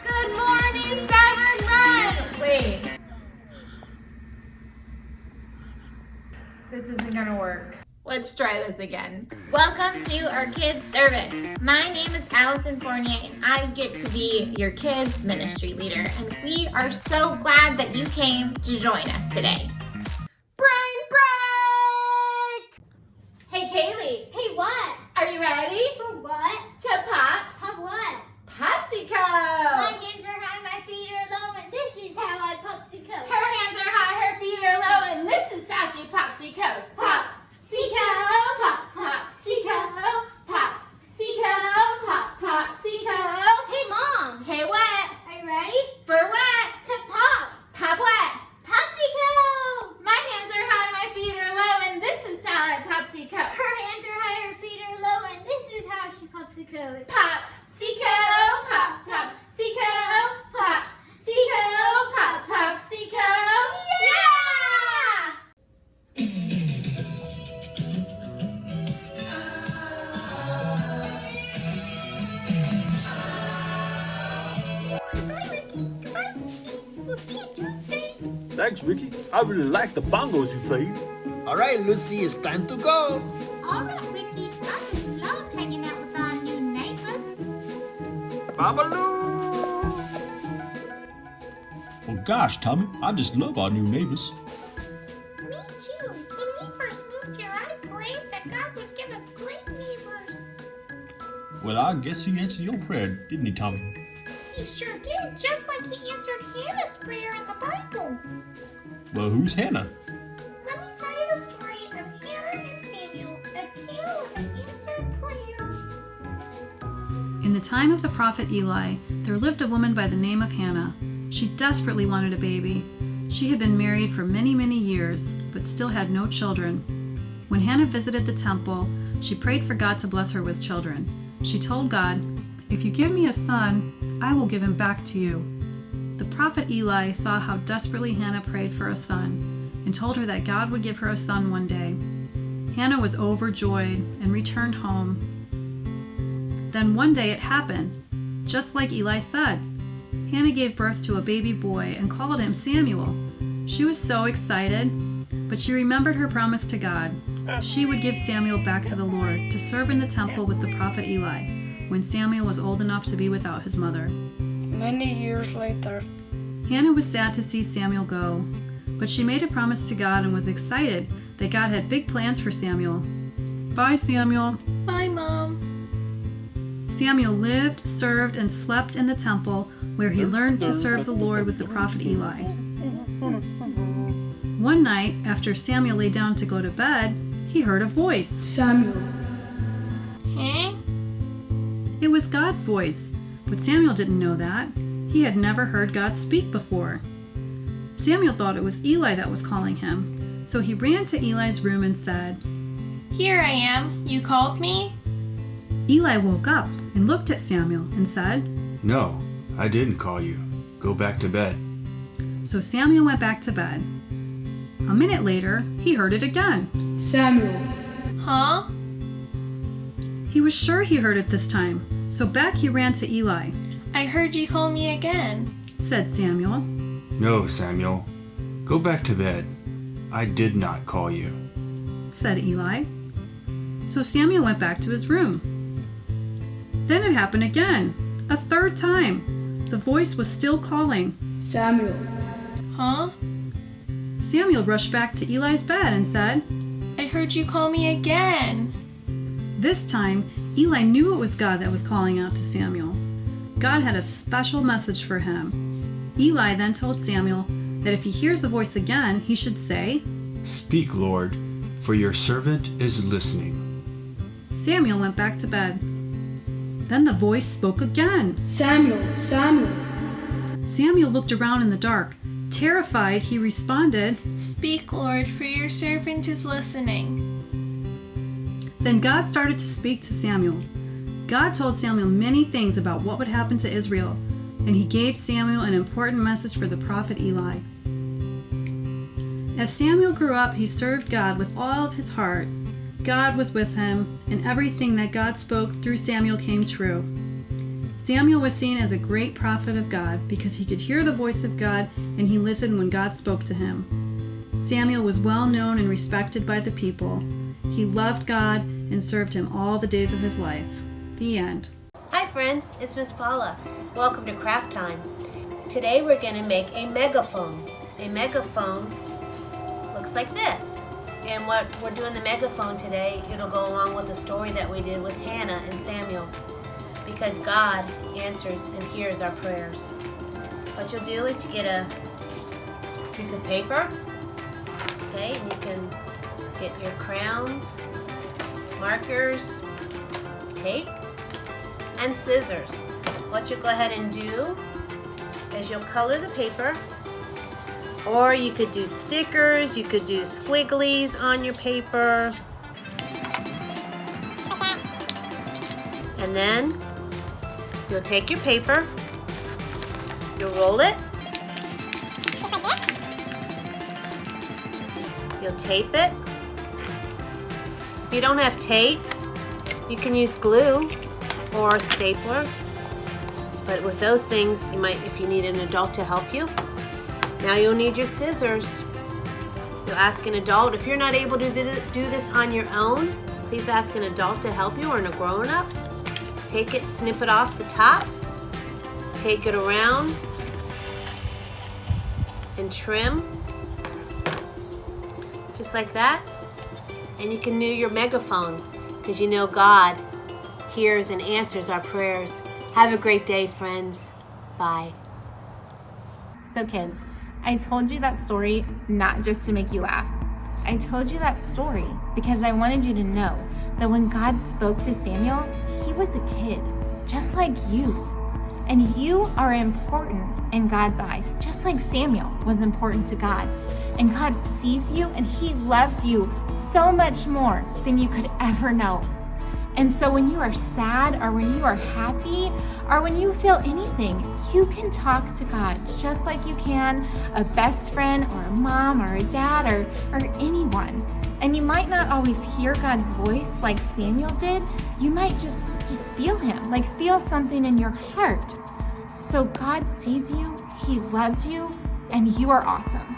Good morning, Severn, run! Wait. This isn't gonna work. Let's try this again. Welcome to our kids service. My name is Allison Fournier and I get to be your kids ministry leader, and we are so glad that you came to join us today. Brain break! Hey Kaylee. Hey, what? Are you ready? For what? To pop Pop what? popsicle. My hands are high, my feet are low, and this is how I popsicle. Her hands are high, her feet are low, and this is how she popsicles. Pop. Pop, pop, popsicle, pop, popsicle. Hey, Mom. Hey, what? Are you ready? For what? To pop. Pop what? Popsicle. My hands are high, my feet are low, and this is how I popsicle. Her hands are high, her feet are low, and this is how she popsicles. Popsicle, pop, popsicle, popsicle, pop, popsicle. Yeah! Thanks, Ricky. I really like the bongos you played. All right, Lucy, it's time to go. All right, Ricky. I just love hanging out with our new neighbors. Babaloo! Well, gosh, Tommy, I just love our new neighbors. Me too. When we first moved here, I prayed that God would give us great neighbors. Well, I guess he answered your prayer, didn't he, Tommy? He sure did, just like he answered Hannah's prayer in the Bible. Well, who's Hannah? Let me tell you the story of Hannah and Samuel, a tale of an answered prayer. In the time of the prophet Eli, there lived a woman by the name of Hannah. She desperately wanted a baby. She had been married for many, many years, but still had no children. When Hannah visited the temple, she prayed for God to bless her with children. She told God, "If you give me a son, I will give him back to you." The prophet Eli saw how desperately Hannah prayed for a son and told her that God would give her a son one day. Hannah was overjoyed and returned home. Then one day it happened, just like Eli said. Hannah gave birth to a baby boy and called him Samuel. She was so excited, but she remembered her promise to God. She would give Samuel back to the Lord to serve in the temple with the prophet Eli. when Samuel was old enough to be without his mother. Many years later, Hannah was sad to see Samuel go, but she made a promise to God and was excited that God had big plans for Samuel. Bye, Samuel. Bye, Mom. Samuel lived, served, and slept in the temple where he learned to serve the Lord with the prophet Eli. One night, after Samuel lay down to go to bed, he heard a voice. Samuel. Huh? It was God's voice, but Samuel didn't know that. He had never heard God speak before. Samuel thought it was Eli that was calling him, so he ran to Eli's room and said, Here I am. You called me? Eli woke up and looked at Samuel and said, No, I didn't call you. Go back to bed. So Samuel went back to bed. A minute later, he heard it again. Samuel. Huh? He was sure he heard it this time, so back he ran to Eli. I heard you call me again. Said Samuel. No, Samuel. Go back to bed. I did not call you. Said Eli. So Samuel went back to his room. Then it happened again, a third time. The voice was still calling. Samuel. Huh? Samuel rushed back to Eli's bed and said, I heard you call me again. This time, Eli knew it was God that was calling out to Samuel. God had a special message for him. Eli then told Samuel that if he hears the voice again, he should say, Speak, Lord, for your servant is listening. Samuel went back to bed. Then the voice spoke again. Samuel. Samuel. Samuel looked around in the dark. Terrified, he responded, Speak, Lord, for your servant is listening. Then God started to speak to Samuel. God told Samuel many things about what would happen to Israel, and he gave Samuel an important message for the prophet Eli. As Samuel grew up, he served God with all of his heart. God was with him, and everything that God spoke through Samuel came true. Samuel was seen as a great prophet of God because he could hear the voice of God and he listened when God spoke to him. Samuel was well known and respected by the people. He loved God and served him all the days of his life. The end. Hi friends, it's Miss Paula. Welcome to Craft Time. Today we're going to make a megaphone. A megaphone looks like this. And what we're doing the megaphone today, it'll go along with the story that we did with Hannah and Samuel. Because God answers and hears our prayers. What you'll do is you get a piece of paper, okay, and you can get your crayons, markers, tape, and scissors. What you'll go ahead and do is you'll color the paper, or you could do stickers, you could do squigglies on your paper, and then you'll take your paper, you'll roll it, you'll tape it. If you don't have tape, you can use glue or a stapler. But with those things, you might, if you need an adult to help you. Now you'll need your scissors. You'll ask an adult. If you're not able to do this on your own, please ask an adult to help you or a grown-up. Take it, snip it off the top, take it around, and trim, just like that. And you can do your megaphone, because you know God hears and answers our prayers. Have a great day, friends. Bye. So kids, I told you that story not just to make you laugh. I told you that story because I wanted you to know that when God spoke to Samuel, he was a kid, just like you. And you are important in God's eyes, just like Samuel was important to God. And God sees you and he loves you so much more than you could ever know. And so when you are sad or when you are happy or when you feel anything, you can talk to God just like you can a best friend or a mom or a dad or anyone. And you might not always hear God's voice like Samuel did. You might just feel him, like feel something in your heart. So God sees you, he loves you, and you are awesome.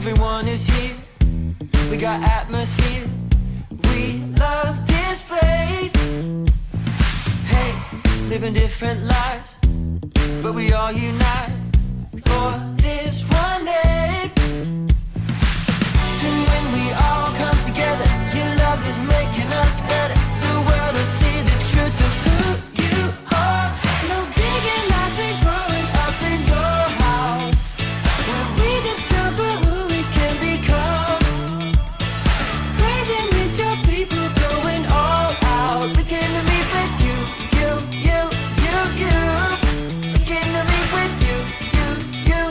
Everyone is here. We got atmosphere. We love this place. Hey, living different lives, but we all unite for this one day. And when we all come together, your love is making us better. The world will see the truth of who you are. No bigger life than growing up in your house, where we discover who we can become. Praising with your people, going all out. We came to meet with you, you. We came to meet with you, you.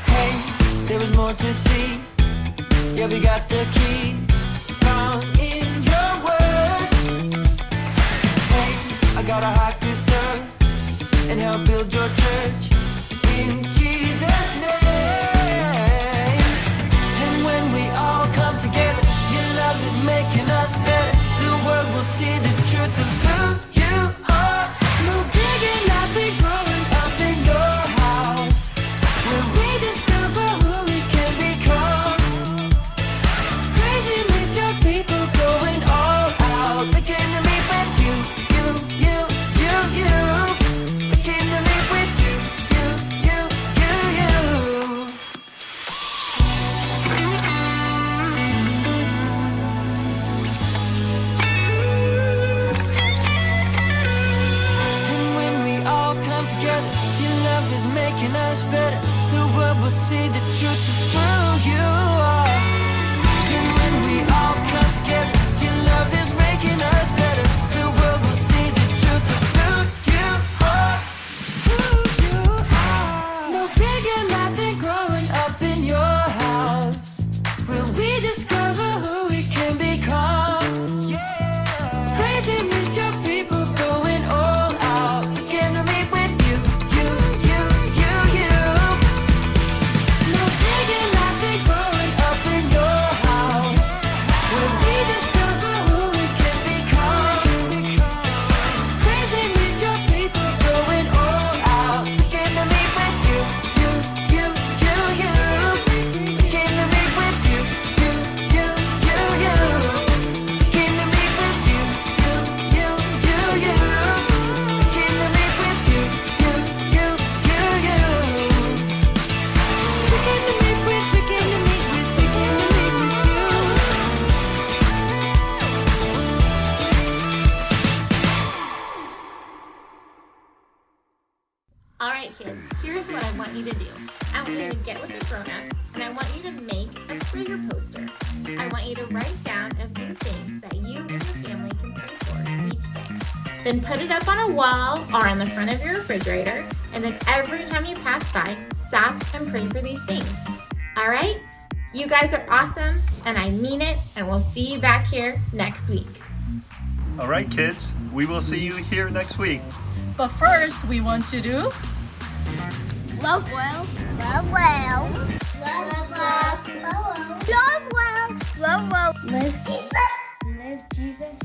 Hey, there is more to see. Yeah, we got the key found in your word. Hey, I got a heart to serve and help build your church in Jesus' name. And when we all come together, your love is making us better. The world will see the truth of who you are. No bigger life than growing up in your house, where we discover who we can become. Crazy with your people, going all out. We came to meet with you, you. We came to meet with you, you. And when we all come together, your love is making us better. The world will see the truth of who you are. And when we all come together, your love is making us better. The world will see the truth of who you are. No bigger life than growing up in your house, where we discover who we can become. Praising with your people, going all out. Came to meet with you, you. No bigger life than growing up in your house, where we discover who we can become. Praising with your people, going all out. Came to meet with you, you. Came to meet with you, you. Came to meet with you, you. Came to meet with you, you. We came to meet with you. All right, kids, here's what I want you to do. I want you to get with a grown-up, and I want you to make a prayer poster. I want you to write down a few things that you and your family can pray for each day. Then put it up on a wall or on the front of your refrigerator, and then every time you pass by, stop and pray for these things. All right? You guys are awesome, and I mean it, and we'll see you back here next week. All right, kids, we will see you here next week. But first, we want you to Love well. Love well. Love well. Love well. Love well. Live Jesus. Live Jesus.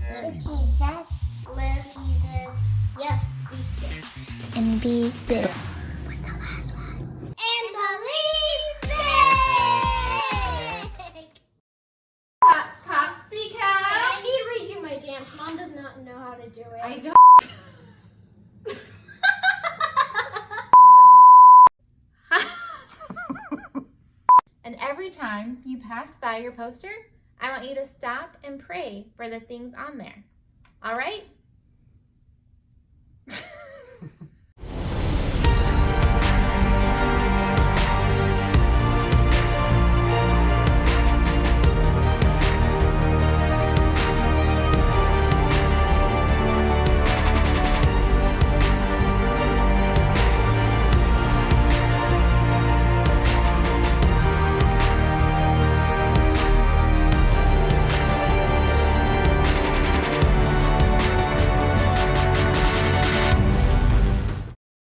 Live Jesus. Yep, Jesus. And be big. What's the last one? And believe big. Popsicle! I need to redo my dance. Mom does not know how to do it. I don't. And every time you pass by your poster, I want you to stop and pray for the things on there. All right?